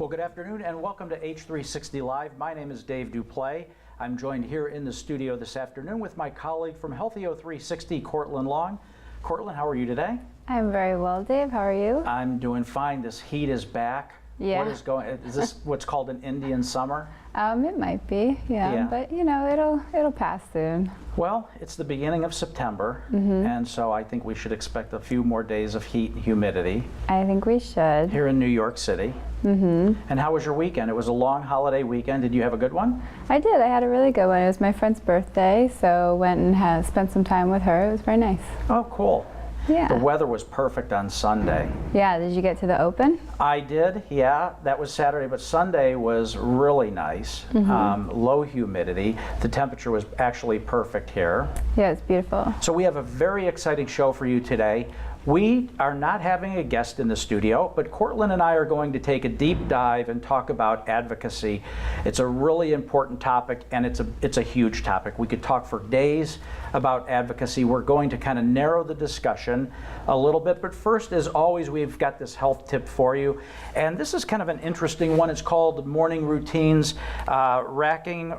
Well, good afternoon and welcome to H360 Live. My name is Dave Duplay. I'm joined here in the studio this afternoon with my colleague from Healthy h360, Courtland Long. Courtland, how are you today? I'm very well, Dave. How are you? I'm doing fine. This heat is back. Yeah. What is going? Is this what's called an Indian summer? It might be, yeah. But you know, it'll pass soon. Well, it's the beginning of September, and so I think we should expect a few more days of heat and humidity. I think we should. Here in New York City. And how was your weekend? It was a long holiday weekend. Did you have a good one? I did. I had a really good one. It was my friend's birthday, so went and spent some time with her. It was very nice. Oh, cool. Yeah. The weather was perfect on Sunday. Yeah, did you get to the open? I did, yeah. That was Saturday, but Sunday was really nice. Low humidity. The temperature was actually perfect here. Yeah, it's beautiful. So we have a very exciting show for you today. We are not having a guest in the studio, but Courtland and I are going to take a deep dive and talk about advocacy. It's a really important topic, and it's a huge topic. We could talk for days about advocacy. We're going to kind of narrow the discussion a little bit, but first, as always, we've got this health tip for you, and this is kind of an interesting one. It's called Morning Routines, Hacking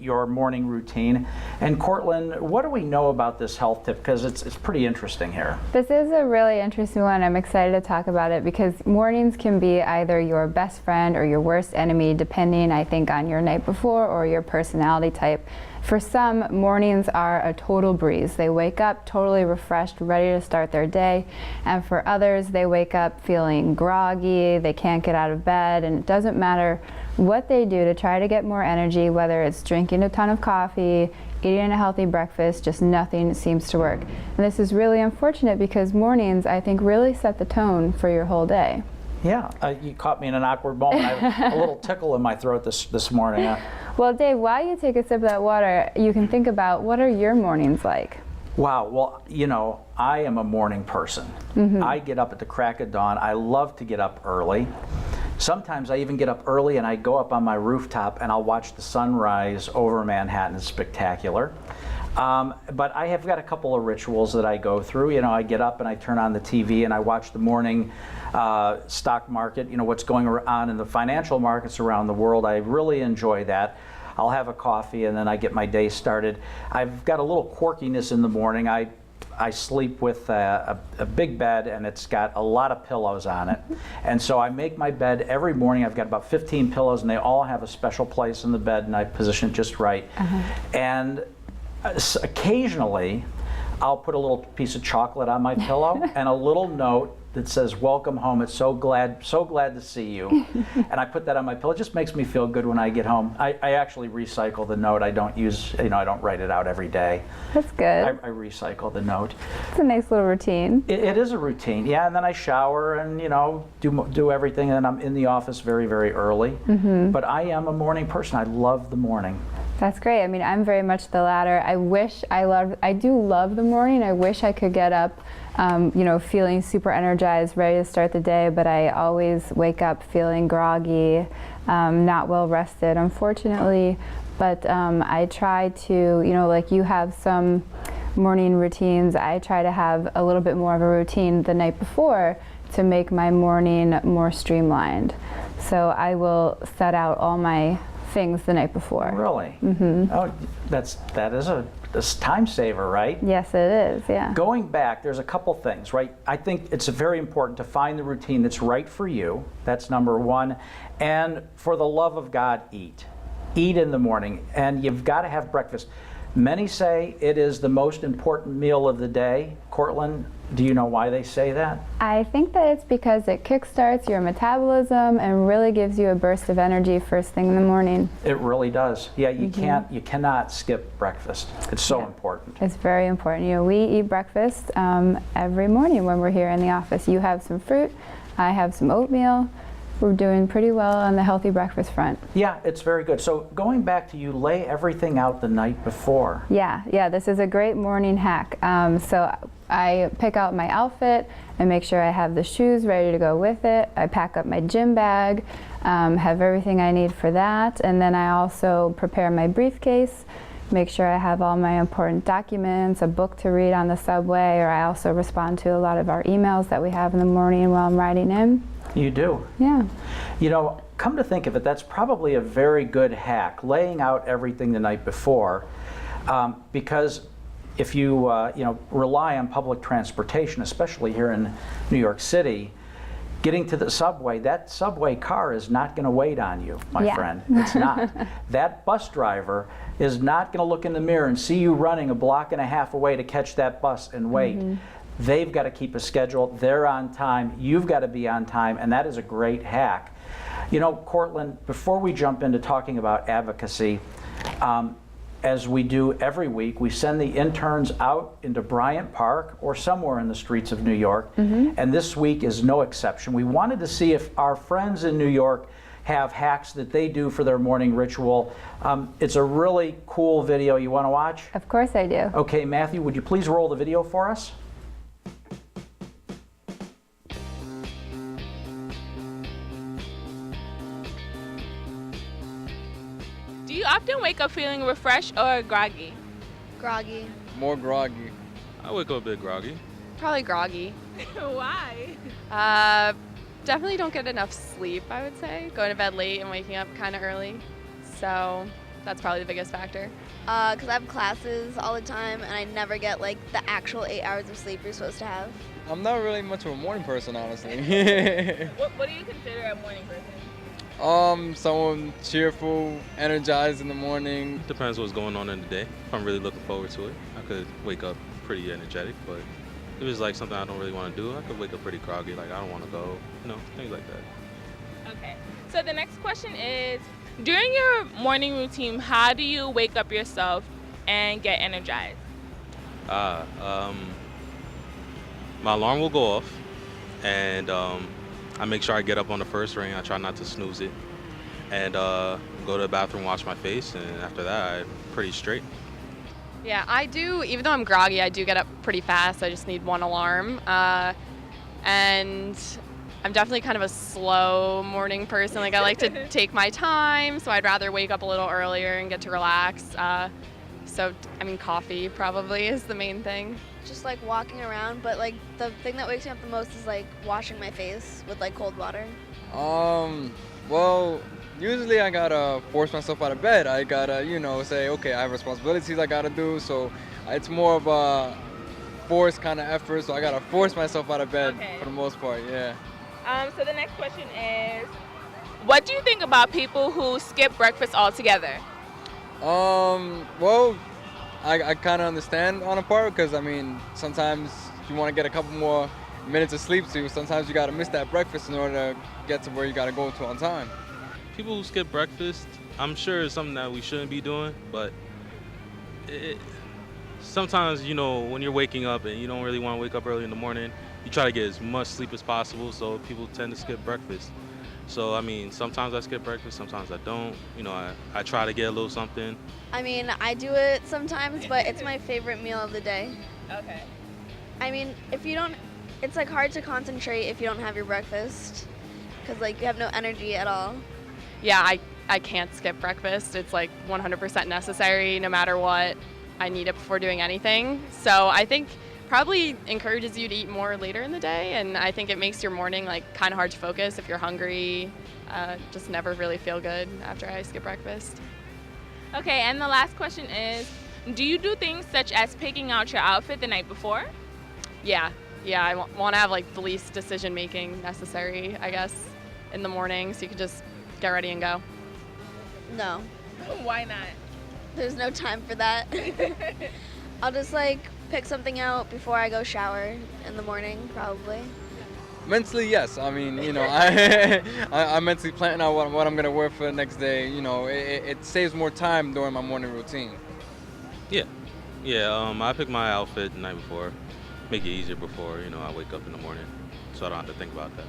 Your Morning Routine. And Courtland, what do we know about this health tip? Because it's pretty interesting here. This is a really interesting one. I'm excited to talk about it because mornings can be either your best friend or your worst enemy, depending, I think, on your night before or your personality type. For some, mornings are a total breeze. They wake up totally refreshed, ready to start their day. And for others, they wake up feeling groggy, they can't get out of bed, and it doesn't matter what they do to try to get more energy, whether it's drinking a ton of coffee, eating a healthy breakfast, just nothing seems to work. And this is really unfortunate because mornings, I think, really set the tone for your whole day. Yeah, you caught me in an awkward moment. I have a little tickle in my throat this morning. Well, Dave, while you take a sip of that water, you can think about what are your mornings like? Wow, well, you know, I am a morning person. I get up at the crack of dawn. I love to get up early. Sometimes I even get up early and I go up on my rooftop and I'll watch the sunrise over Manhattan. It's spectacular. But I have got a couple of rituals that I go through. You know, I get up and I turn on the TV and I watch the morning stock market, you know, what's going on in the financial markets around the world. I really enjoy that. I'll have a coffee and then I get my day started. I've got a little quirkiness in the morning. I sleep with a big bed and it's got a lot of pillows on it. And so I make my bed every morning. I've got about 15 pillows and they all have a special place in the bed and I position it just right. And occasionally I'll put a little piece of chocolate on my pillow and a little note that says, "Welcome home. It's so glad to see you." And I put that on my pillow. It just makes me feel good when I get home. I actually recycle the note. I don't use, you know, I don't write it out every day. That's good. I recycle the note. It's a nice little routine. It is a routine, yeah. And then I shower and, you know, do everything. And then I'm in the office very, very early. But I am a morning person. I love the morning. That's great. I mean, I'm very much the latter. I do love the morning. I wish I could get up, you know, feeling super energized, ready to start the day, but I always wake up feeling groggy, not well rested, unfortunately. But I try to, you know, like you have some morning routines, I try to have a little bit more of a routine the night before to make my morning more streamlined. So I will set out all my things the night before. Really? Oh, that is a time saver, right? Yes, it is, yeah. Going back, there's a couple things, right? I think it's very important to find the routine that's right for you. That's number one. And for the love of God, eat. Eat in the morning, and you've got to have breakfast. Many say it is the most important meal of the day. Courtland, do you know why they say that? I think that it's because it kickstarts your metabolism and really gives you a burst of energy first thing in the morning. It really does. Yeah, you cannot skip breakfast. It's so important. It's very important. You know, we eat breakfast every morning when we're here in the office. You have some fruit, I have some oatmeal. We're doing pretty well on the healthy breakfast front. Yeah, it's very good. So going back to you lay everything out the night before. Yeah, this is a great morning hack. So I pick out my outfit and make sure I have the shoes ready to go with it. I pack up my gym bag, have everything I need for that, and then I also prepare my briefcase, make sure I have all my important documents, a book to read on the subway, or I also respond to a lot of our emails that we have in the morning while I'm riding in. You do. Yeah. You know, come to think of it, that's probably a very good hack, laying out everything the night before, because if you rely on public transportation, especially here in New York City, getting to the subway, that subway car is not going to wait on you, my friend. It's not. That bus driver is not going to look in the mirror and see you running a block and a half away to catch that bus and wait. They've got to keep a schedule. They're on time. You've got to be on time, and that is a great hack. You know, Courtland, before we jump into talking about advocacy, as we do every week, we send the interns out into Bryant Park or somewhere in the streets of New York, and this week is no exception. We wanted to see if our friends in New York have hacks that they do for their morning ritual. It's a really cool video. You want to watch? Of course I do. Okay, Matthew, would you please roll the video for us? Do you often wake up feeling refreshed or groggy? Groggy. More groggy. I wake up a bit groggy. Probably groggy. Why? Definitely don't get enough sleep, I would say. Going to bed late and waking up kind of early. So that's probably the biggest factor. Because I have classes all the time and I never get like the actual 8 hours of sleep you're supposed to have. I'm not really much of a morning person, honestly. What do you consider a morning person? Someone cheerful, energized in the morning. Depends what's going on in the day. If I'm really looking forward to it, I could wake up pretty energetic, but if it's like something I don't really want to do, I could wake up pretty groggy, like I don't want to go, things like that. Okay. So the next question is, during your morning routine, how do you wake up yourself and get energized? My alarm will go off, and I make sure I get up on the first ring. I try not to snooze it, and go to the bathroom, wash my face, and after that, I'm pretty straight. Yeah, I do, even though I'm groggy, I do get up pretty fast. I just need one alarm. And I'm definitely kind of a slow morning person. Like, I like to take my time, so I'd rather wake up a little earlier and get to relax. Coffee probably is the main thing. Just like walking around, but like the thing that wakes me up the most is like washing my face with like cold water. Well, usually I gotta force myself out of bed. I gotta, say, okay, I have responsibilities I gotta do, so it's more of a forced kind of effort, so I gotta force myself out of bed for the most part, yeah. So the next question is, what do you think about people who skip breakfast altogether? Well, I kind of understand on a part, because sometimes you want to get a couple more minutes of sleep, so sometimes you got to miss that breakfast in order to get to where you got to go to on time. People who skip breakfast, I'm sure it's something that we shouldn't be doing, but sometimes, when you're waking up and you don't really want to wake up early in the morning, you try to get as much sleep as possible, so people tend to skip breakfast. So, sometimes I skip breakfast, sometimes I don't. I try to get a little something. I do it sometimes, but it's my favorite meal of the day. Okay. If you don't, it's like hard to concentrate if you don't have your breakfast, because like you have no energy at all. Yeah, I can't skip breakfast. It's like 100% necessary no matter what. I need it before doing anything. So I think probably encourages you to eat more later in the day, and I think it makes your morning like kind of hard to focus if you're hungry. Just never really feel good after I skip breakfast. Okay, and the last question is, do you do things such as picking out your outfit the night before? Yeah, I want to have like the least decision making necessary, I guess, in the morning, so you can just get ready and go. No. Why not? There's no time for that. I'll just like pick something out before I go shower in the morning, probably. Mentally, yes. I mentally plan out what I'm gonna wear for the next day. It saves more time during my morning routine. Yeah. I pick my outfit the night before, make it easier before, I wake up in the morning, so I don't have to think about that.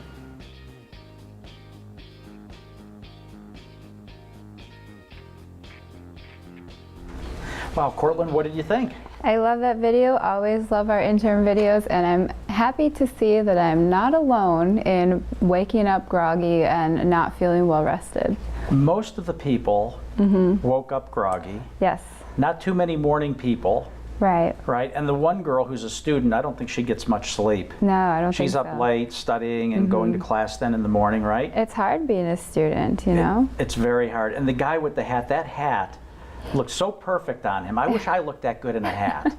Wow, Courtland, what did you think? I love that video. Always love our intern videos, and I'm happy to see that I'm not alone in waking up groggy and not feeling well rested. Most of the people woke up groggy. Yes. Not too many morning people. Right. right? And the one girl who's a student, I don't think she gets much sleep. No, I don't She's think up so. late studying and going to class then in the morning, right? It's hard being a student, you know? It's very hard. And the guy with the hat, that hat looks so perfect on him. I wish I looked that good in a hat.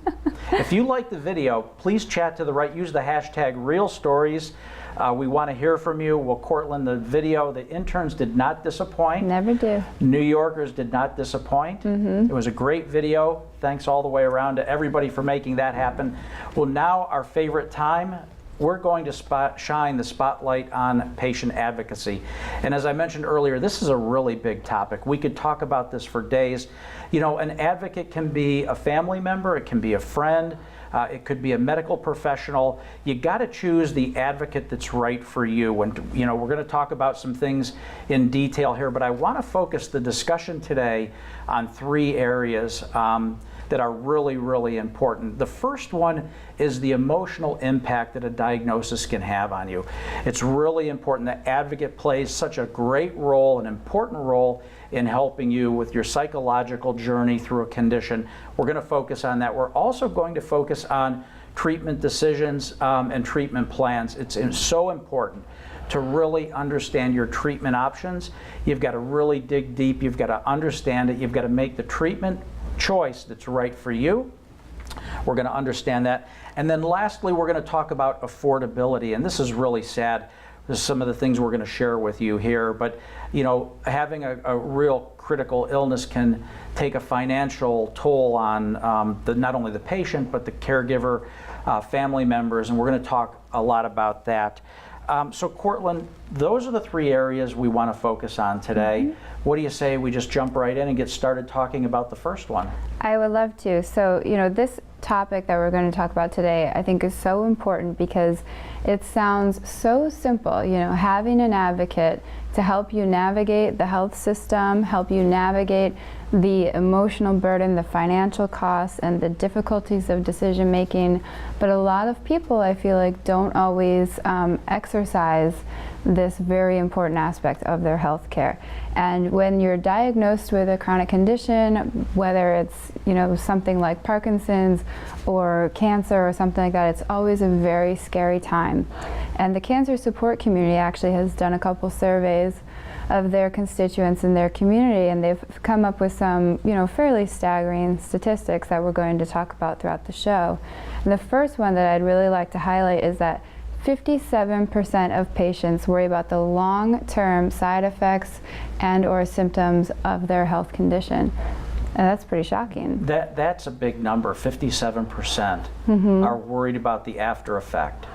If you like the video, please chat to the right. Use the hashtag #RealStories. We want to hear from you. Well, Courtland, the video, the interns did not disappoint. Never do. New Yorkers did not disappoint. It was a great video. Thanks all the way around to everybody for making that happen. Well, now our favorite time, we're going to shine the spotlight on patient advocacy. And as I mentioned earlier, this is a really big topic. We could talk about this for days. You know, an advocate can be a family member, it can be a friend, it could be a medical professional. You got to choose the advocate that's right for you. And you know, we're going to talk about some things in detail here, but I want to focus the discussion today on 3 areas that are really, really important. The first one is the emotional impact that a diagnosis can have on you. It's really important. The advocate plays such a great role, an important role in helping you with your psychological journey through a condition. We're going to focus on that. We're also going to focus on treatment decisions and treatment plans. It's so important to really understand your treatment options. You've got to really dig deep. You've got to understand it. You've got to make the treatment choice that's right for you. We're going to understand that. And then lastly, we're going to talk about affordability. And this is really sad. There's some of the things we're going to share with you here. But, you know, having a real critical illness can take a financial toll on not only the patient, but the caregiver, family members. And we're going to talk a lot about that. So Courtland, those are the 3 areas we want to focus on today. What do you say we just jump right in and get started talking about the first one? I would love to. So, you know, this topic that we're going to talk about today, I think is so important because it sounds so simple, you know, having an advocate to help you navigate the health system, help you navigate the emotional burden, the financial costs, and the difficulties of decision making. But a lot of people, I feel like, don't always exercise this very important aspect of their health care. And when you're diagnosed with a chronic condition, whether it's, you know, something like Parkinson's or cancer or something like that, it's always a very scary time. And the cancer support community actually has done a couple surveys of their constituents in their community, and they've come up with some, you know, fairly staggering statistics that we're going to talk about throughout the show. And the first one that I'd really like to highlight is that 57% of patients worry about the long-term side effects and or symptoms of their health condition. And that's pretty shocking. That's a big number. 57% are worried about the after effect.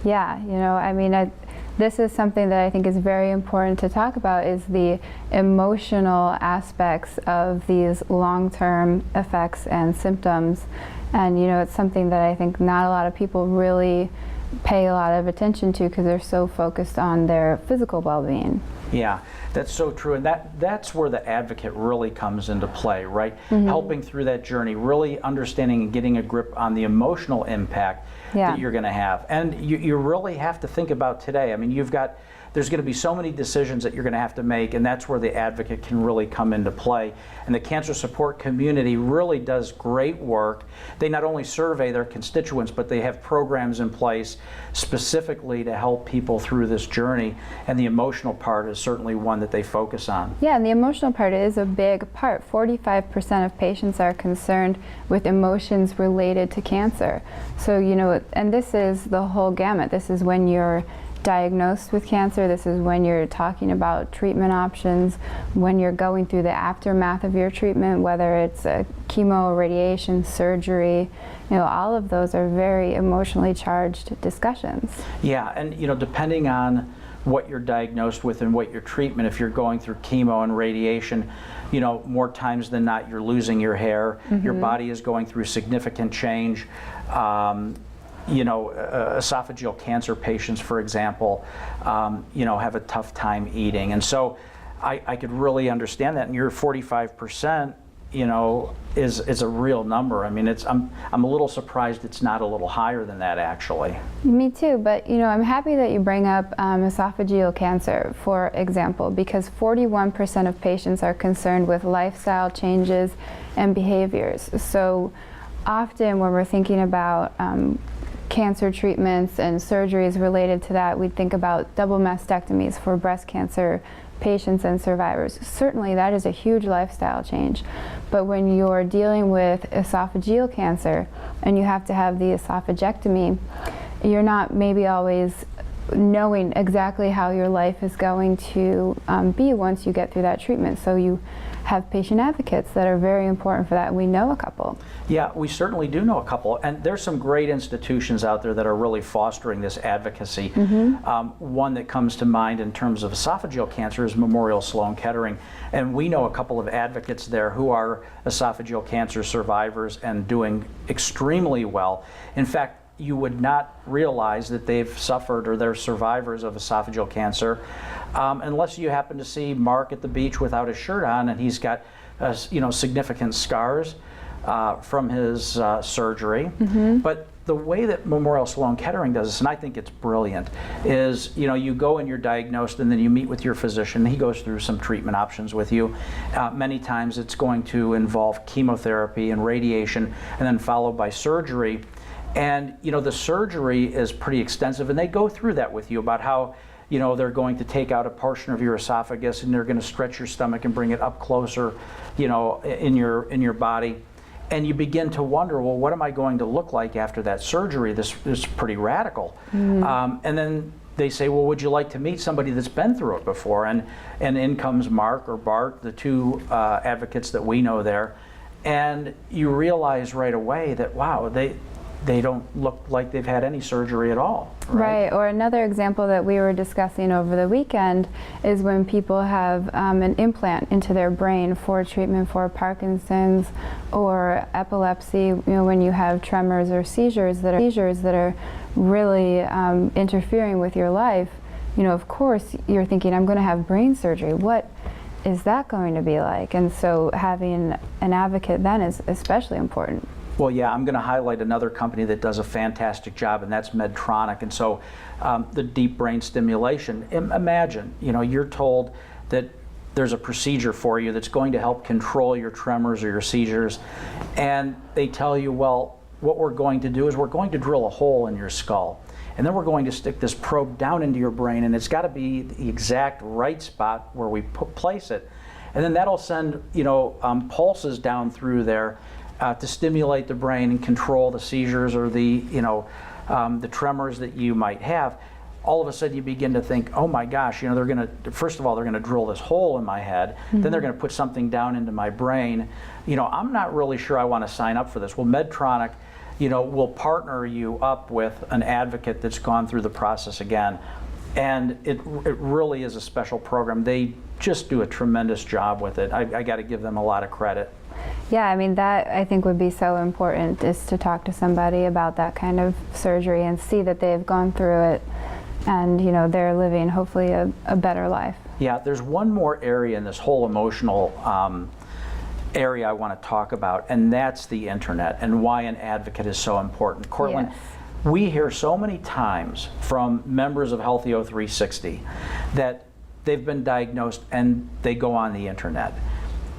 Yeah, you know, I mean, this is something that I think is very important to talk about, is the emotional aspects of these long-term effects and symptoms. And, you know, it's something that I think not a lot of people really pay a lot of attention to because they're so focused on their physical well-being. Yeah, that's so true. And that's where the advocate really comes into play, right? Helping through that journey, really understanding and getting a grip on the emotional impact that you're going to have. And you really have to think about today. I mean, there's going to be so many decisions that you're going to have to make, and that's where the advocate can really come into play. And the cancer support community really does great work. They not only survey their constituents, but they have programs in place specifically to help people through this journey. And the emotional part is certainly one that they focus on. Yeah, and the emotional part is a big part. 45% of patients are concerned with emotions related to cancer. So, you know, and this is the whole gamut. This is when you're diagnosed with cancer, this is when you're talking about treatment options, when you're going through the aftermath of your treatment, whether it's chemo, radiation, surgery, you know, all of those are very emotionally charged discussions. Yeah, and you know, depending on what you're diagnosed with and what your treatment, if you're going through chemo and radiation, you know, more times than not you're losing your hair, your body is going through significant change. You know, esophageal cancer patients, for example, you know, have a tough time eating. And so I could really understand that. And your 45%, you know, is a real number. I mean, I'm a little surprised it's not a little higher than that, actually. Me too, but you know, I'm happy that you bring up esophageal cancer, for example, because 41% of patients are concerned with lifestyle changes and behaviors. So often when we're thinking about cancer treatments and surgeries related to that, we think about double mastectomies for breast cancer patients and survivors. Certainly that is a huge lifestyle change. But when you're dealing with esophageal cancer and you have to have the esophagectomy, you're not maybe always knowing exactly how your life is going to be once you get through that treatment. So you have patient advocates that are very important for that. We know a couple. Yeah, we certainly do know a couple, and there's some great institutions out there that are really fostering this advocacy. One that comes to mind in terms of esophageal cancer is Memorial Sloan Kettering, and we know a couple of advocates there who are esophageal cancer survivors and doing extremely well. In fact, you would not realize that they've suffered or they're survivors of esophageal cancer unless you happen to see Mark at the beach without his shirt on, and he's got significant scars from his surgery. But the way that Memorial Sloan Kettering does this, and I think it's brilliant, is you go and you're diagnosed, and then you meet with your physician. He goes through some treatment options with you. Many times it's going to involve chemotherapy and radiation, and then followed by surgery. And the surgery is pretty extensive, and they go through that with you about how they're going to take out a portion of your esophagus, and they're going to stretch your stomach and bring it up closer, in your body. And you begin to wonder, well, what am I going to look like after that surgery? This is pretty radical. And then they say, well, would you like to meet somebody that's been through it before? And in comes Mark or Bart, the two advocates that we know there, and you realize right away that, wow, they don't look like they've had any surgery at all. Right, or another example that we were discussing over the weekend is when people have an implant into their brain for treatment for Parkinson's or epilepsy, when you have tremors or seizures that are really interfering with your life, of course you're thinking, I'm going to have brain surgery. What is that going to be like? And so having an advocate then is especially important. Well, yeah, I'm going to highlight another company that does a fantastic job, and that's Medtronic. And so the deep brain stimulation, imagine, you're told that there's a procedure for you that's going to help control your tremors or your seizures, and they tell you, well, what we're going to do is we're going to drill a hole in your skull, and then we're going to stick this probe down into your brain, and it's got to be the exact right spot where we place it. And then that'll send, pulses down through there to stimulate the brain and control the seizures or the tremors that you might have. All of a sudden you begin to think, oh my gosh, they're going to, first of all, they're going to drill this hole in my head, then they're going to put something down into my brain. I'm not really sure I want to sign up for this. Well, Medtronic, will partner you up with an advocate that's gone through the process again. And it really is a special program. They just do a tremendous job with it. I got to give them a lot of credit. Yeah, I mean, that I think would be so important, is to talk to somebody about that kind of surgery and see that they've gone through it and, they're living hopefully a better life. Yeah, there's one more area in this whole emotional area I want to talk about, and that's the internet and why an advocate is so important. Courtland, yes. We hear so many times from members of Healthy h360 that they've been diagnosed and they go on the internet.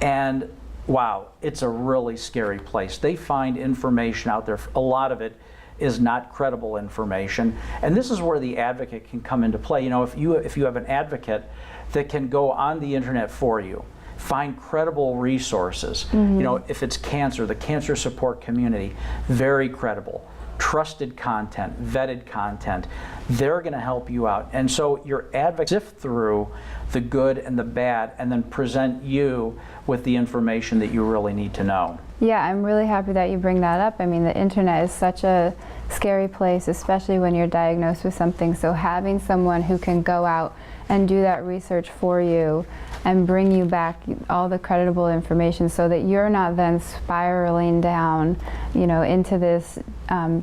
And wow, it's a really scary place. They find information out there. A lot of it is not credible information. And this is where the advocate can come into play. If you have an advocate that can go on the internet for you, find credible resources. If it's cancer, the cancer support community, very credible. Trusted content, vetted content, they're going to help you out. And so your advocate sift through the good and the bad and then present you with the information that you really need to know. Yeah, I'm really happy that you bring that up. I mean, the internet is such a scary place, especially when you're diagnosed with something. So having someone who can go out and do that research for you and bring you back all the credible information so that you're not then spiraling down, into this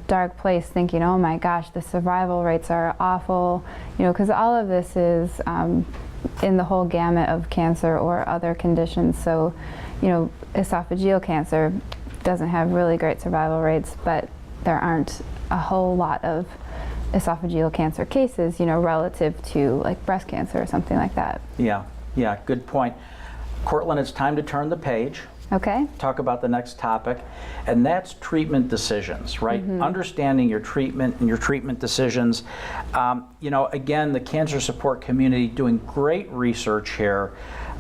dark place thinking, oh my gosh, the survival rates are awful, because all of this is in the whole gamut of cancer or other conditions. So, esophageal cancer doesn't have really great survival rates, but there aren't a whole lot of esophageal cancer cases, relative to like breast cancer or something like that. Yeah, good point. Courtland, it's time to turn the page. Okay. talk about the next topic, and that's treatment decisions, right? Understanding your treatment and your treatment decisions. You know, again, the cancer support community doing great research here.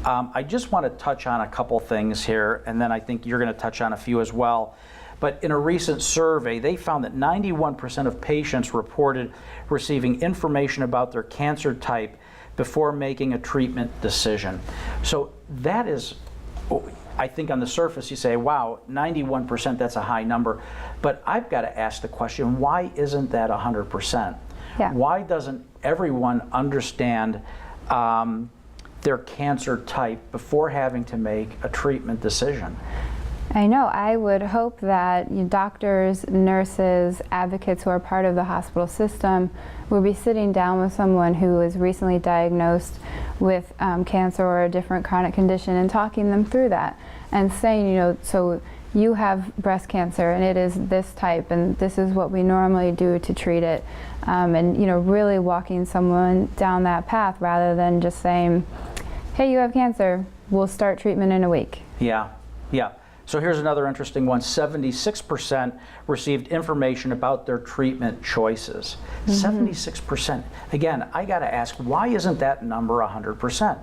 I just want to touch on a couple things here, and then I think you're going to touch on a few as well. But in a recent survey, they found that 91% of patients reported receiving information about their cancer type before making a treatment decision. So that is, I think on the surface you say, wow, 91%, that's a high number. But I've got to ask the question, why isn't that 100%? Yeah. Why doesn't everyone understand their cancer type before having to make a treatment decision? I know. I would hope that doctors, nurses, advocates who are part of the hospital system would be sitting down with someone who is recently diagnosed with cancer or a different chronic condition and talking them through that and saying, you know, so you have breast cancer and it is this type and this is what we normally do to treat it, and you know, really walking someone down that path rather than just saying, hey, you have cancer, we'll start treatment in a week. Yeah, yeah. So here's another interesting one. 76% received information about their treatment choices. 76%. Again, I got to ask, why isn't that number 100%?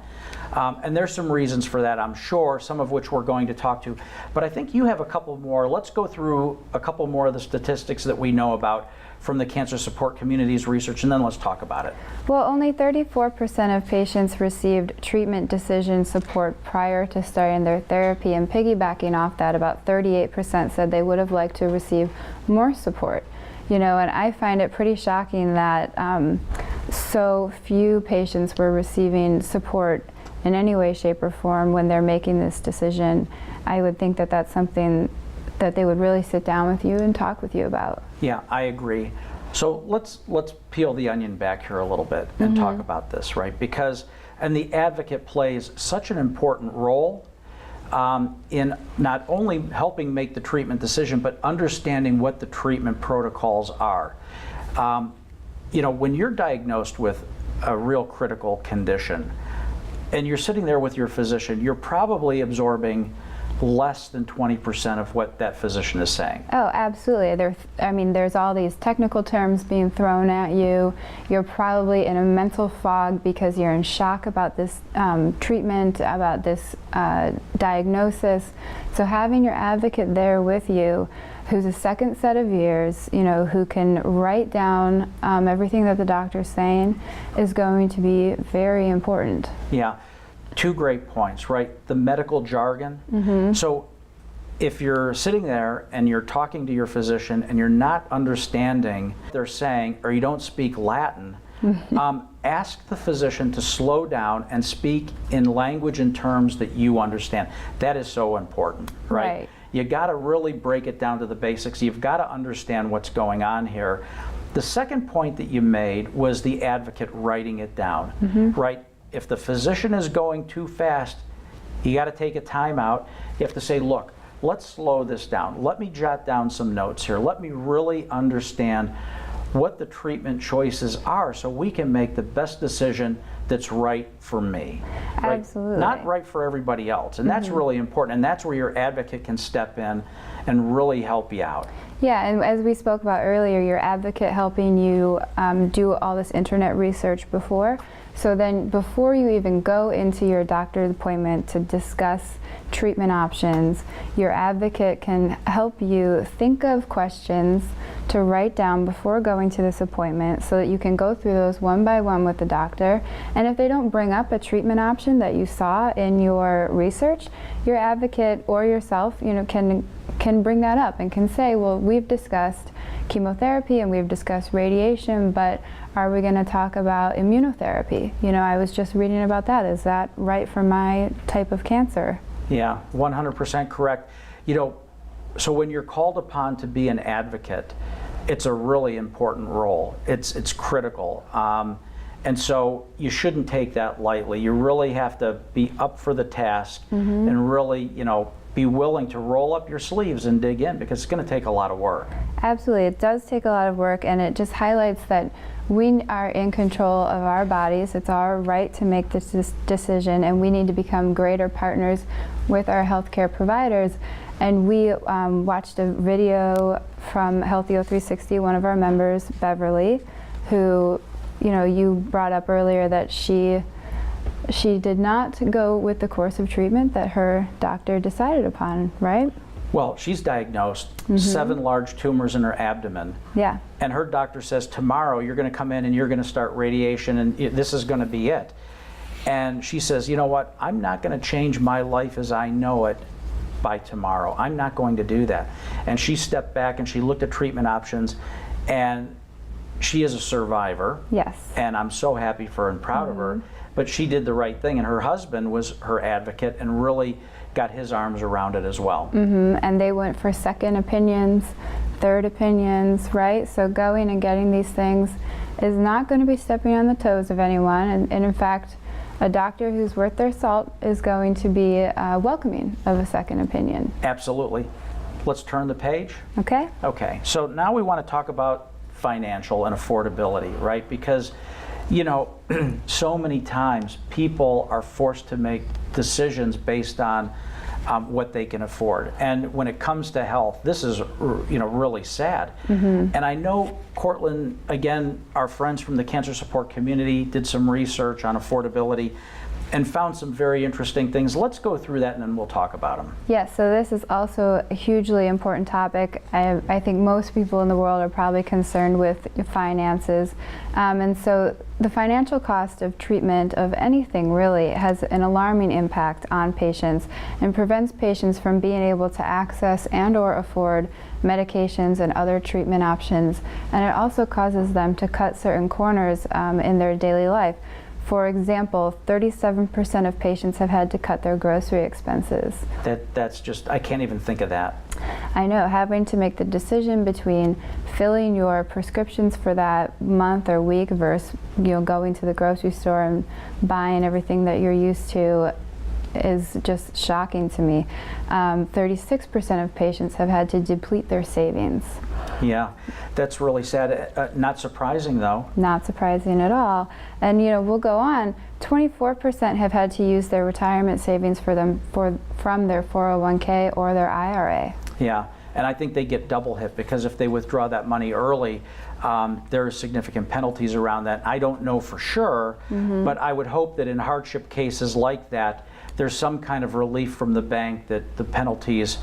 And there's some reasons for that, I'm sure, some of which we're going to talk to. But I think you have a couple more. Let's go through a couple more of the statistics that we know about from the cancer support community's research, and then let's talk about it. Well, only 34% of patients received treatment decision support prior to starting their therapy, and piggybacking off that, about 38% said they would have liked to receive more support. You know, and I find it pretty shocking that so few patients were receiving support in any way, shape, or form when they're making this decision. I would think that that's something that they would really sit down with you and talk with you about. Yeah, I agree. So let's peel the onion back here a little bit and talk about this, right? Because, and the advocate plays such an important role in not only helping make the treatment decision, but understanding what the treatment protocols are. You know, when you're diagnosed with a real critical condition, and you're sitting there with your physician, you're probably absorbing less than 20% of what that physician is saying. Oh, absolutely. I mean, there's all these technical terms being thrown at you. You're probably in a mental fog because you're in shock about this treatment, about this diagnosis. So having your advocate there with you, who's a second set of ears, you know, who can write down everything that the doctor's saying, is going to be very important. Yeah. Two great points, right? The medical jargon. So if you're sitting there and you're talking to your physician and you're not understanding what they're saying, or you don't speak Latin, ask the physician to slow down and speak in language and terms that you understand. That is so important, right? You got to really break it down to the basics. You've got to understand what's going on here. The second point that you made was the advocate writing it down, right? If the physician is going too fast, you got to take a time out. You have to say, look, let's slow this down. Let me jot down some notes here. Let me really understand what the treatment choices are so we can make the best decision that's right for me. Right? Absolutely. Not right for everybody else. And that's really important. And that's where your advocate can step in and really help you out. Yeah, and as we spoke about earlier, your advocate helping you do all this internet research before. So then before you even go into your doctor's appointment to discuss treatment options, your advocate can help you think of questions to write down before going to this appointment so that you can go through those one by one with the doctor. And if they don't bring up a treatment option that you saw in your research, your advocate or yourself, you know, can bring that up and can say, well, we've discussed chemotherapy and we've discussed radiation, but are we going to talk about immunotherapy? You know, I was just reading about that. Is that right for my type of cancer? Yeah, 100% correct. You know, so when you're called upon to be an advocate, it's a really important role. It's critical. And so you shouldn't take that lightly. You really have to be up for the task and really, you know, be willing to roll up your sleeves and dig in, because it's going to take a lot of work. Absolutely, it does take a lot of work, and it just highlights that we are in control of our bodies. It's our right to make this decision, and we need to become greater partners with our healthcare providers, and we watched a video from Healthy h360, one of our members, Beverly, who, you brought up earlier that she did not go with the course of treatment that her doctor decided upon, right? Well, she's diagnosed 7 large tumors in her abdomen. Yeah. And her doctor says, tomorrow you're going to come in and you're going to start radiation and this is going to be it. And she says, you know what, I'm not going to change my life as I know it by tomorrow. I'm not going to do that. And she stepped back and she looked at treatment options, and she is a survivor. Yes. And I'm so happy for her and proud of her. But she did the right thing, and her husband was her advocate and really got his arms around it as well. And they went for second opinions, third opinions, right? So going and getting these things is not going to be stepping on the toes of anyone. And in fact, a doctor who's worth their salt is going to be welcoming of a second opinion. Absolutely. Let's turn the page. Okay? Okay, so now we want to talk about financial and affordability, right? Because, so many times people are forced to make decisions based on what they can afford. And when it comes to health, this is, really sad. And I know Courtland, again, our friends from the cancer support community did some research on affordability and found some very interesting things. Let's go through that and then we'll talk about them. Yes, so this is also a hugely important topic. I think most people in the world are probably concerned with finances. And so the financial cost of treatment of anything really has an alarming impact on patients and prevents patients from being able to access and or afford medications and other treatment options. And it also causes them to cut certain corners in their daily life. For example, 37% of patients have had to cut their grocery expenses. That's just, I can't even think of that. I know, having to make the decision between filling your prescriptions for that month or week versus going to the grocery store and buying everything that you're used to is just shocking to me. 36% of patients have had to deplete their savings. Yeah, that's really sad. Not surprising though. Not surprising at all. And we'll go on. 24% have had to use their retirement savings from their 401k or their IRA. Yeah, and I think they get double hit because if they withdraw that money early, there are significant penalties around that. I don't know for sure, but I would hope that in hardship cases like that, there's some kind of relief from the bank that the penalties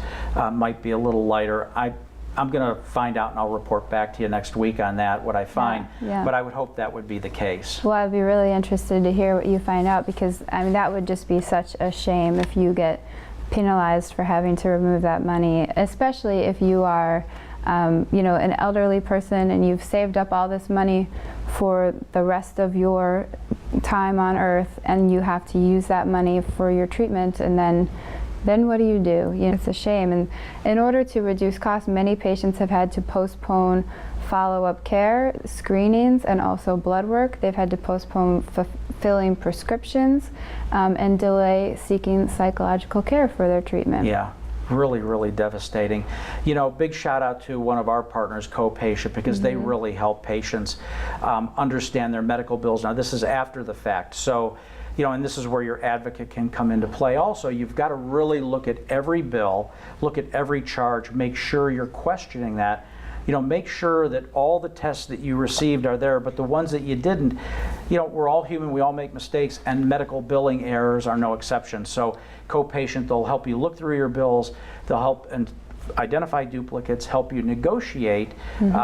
might be a little lighter. I'm going to find out and I'll report back to you next week on that, what I find. Yeah. But I would hope that would be the case. Well, I'd be really interested to hear what you find out, because that would just be such a shame if you get penalized for having to remove that money, especially if you are an elderly person and you've saved up all this money for the rest of your time on earth, and you have to use that money for your treatment, and then what do you do? It's a shame. And in order to reduce costs, many patients have had to postpone follow-up care, screenings, and also blood work. They've had to postpone fulfilling prescriptions and delay seeking psychological care for their treatment. Yeah. Really, really devastating. Big shout out to one of our partners, Co-Patient, because they really help patients understand their medical bills. Now, this is after the fact. So, and this is where your advocate can come into play. Also, you've got to really look at every bill, look at every charge, make sure you're questioning that. Make sure that all the tests that you received are there, but the ones that you didn't, we're all human, we all make mistakes, and medical billing errors are no exception. So Co-Patient, they'll help you look through your bills, they'll help and identify duplicates, help you negotiate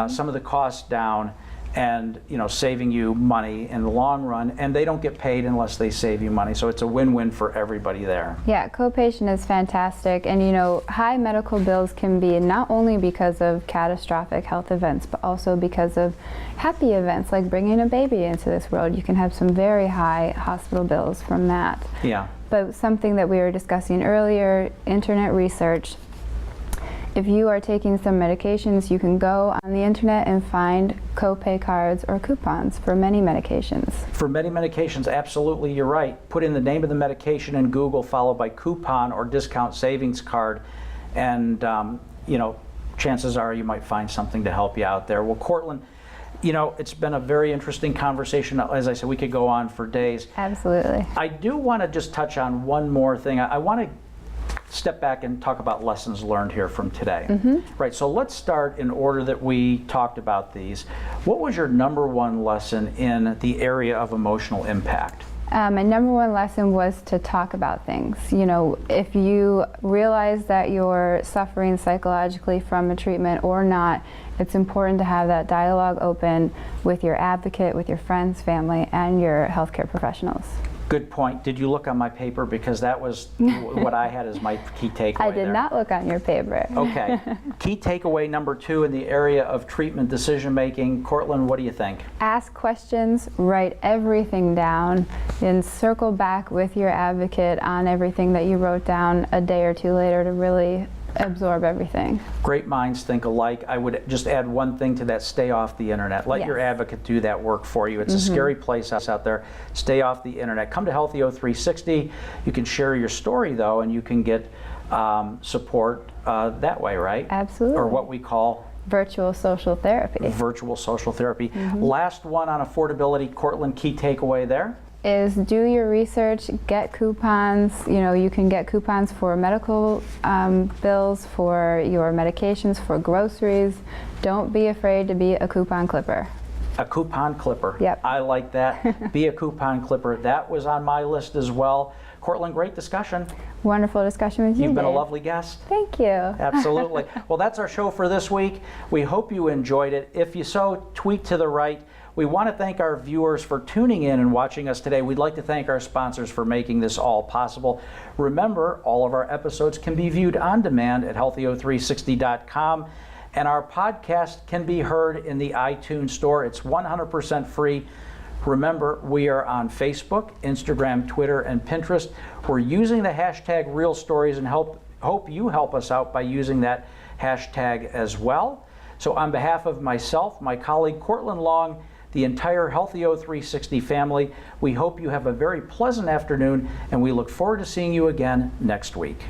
some of the costs down, and saving you money in the long run, and they don't get paid unless they save you money, so it's a win-win for everybody there. Yeah, Co-Patient is fantastic, and high medical bills can be not only because of catastrophic health events, but also because of happy events like bringing a baby into this world. You can have some very high hospital bills from that. Yeah. But something that we were discussing earlier, internet research. If you are taking some medications, you can go on the internet and find copay cards or coupons for many medications. For many medications, absolutely, you're right. Put in the name of the medication in Google, followed by coupon or discount savings card, and chances are you might find something to help you out there. Well, Courtland, it's been a very interesting conversation. As I said, we could go on for days. Absolutely. I do want to just touch on one more thing. I want to step back and talk about lessons learned here from today. Right, so let's start in order that we talked about these. What was your number one lesson in the area of emotional impact? My number one lesson was to talk about things. You know, if you realize that you're suffering psychologically from a treatment or not, it's important to have that dialogue open with your advocate, with your friends, family, and your healthcare professionals. Good point. Did you look on my paper? Because that was what I had as my key takeaway I did there. not look on your paper. Okay. Key takeaway number 2 in the area of treatment decision making. Courtland, what do you think? Ask questions, write everything down, and circle back with your advocate on everything that you wrote down a day or two later to really absorb everything. Great minds think alike. I would just add one thing to that: stay off the internet. Let your advocate do that work for you. It's a scary place out there. Stay off the internet. Come to Healthy O360. You can share your story though, and you can get support that way, right? Absolutely. Or what we call virtual social therapy. Virtual social therapy. Last one on affordability. Courtland, key takeaway there? Is do your research, get coupons. You know, you can get coupons for medical bills, for your medications, for groceries. Don't be afraid to be a coupon clipper. A coupon clipper. Yep. I like that. Be a coupon clipper. That was on my list as well. Courtland, great discussion. Wonderful discussion with you, You've been a Dave. lovely guest. Thank you. Absolutely. Well, that's our show for this week. We hope you enjoyed it. If you so, tweet to the right. We want to thank our viewers for tuning in and watching us today. We'd like to thank our sponsors for making this all possible. Remember, all of our episodes can be viewed on demand at healthyo360.com, and our podcast can be heard in the iTunes store. It's 100% free. Remember, we are on Facebook, Instagram, Twitter, and Pinterest. We're using the hashtag Real Stories, and hope you help us out by using that hashtag as well. So on behalf of myself, my colleague Courtland Long, the entire Healthy O360 family, we hope you have a very pleasant afternoon, and we look forward to seeing you again next week.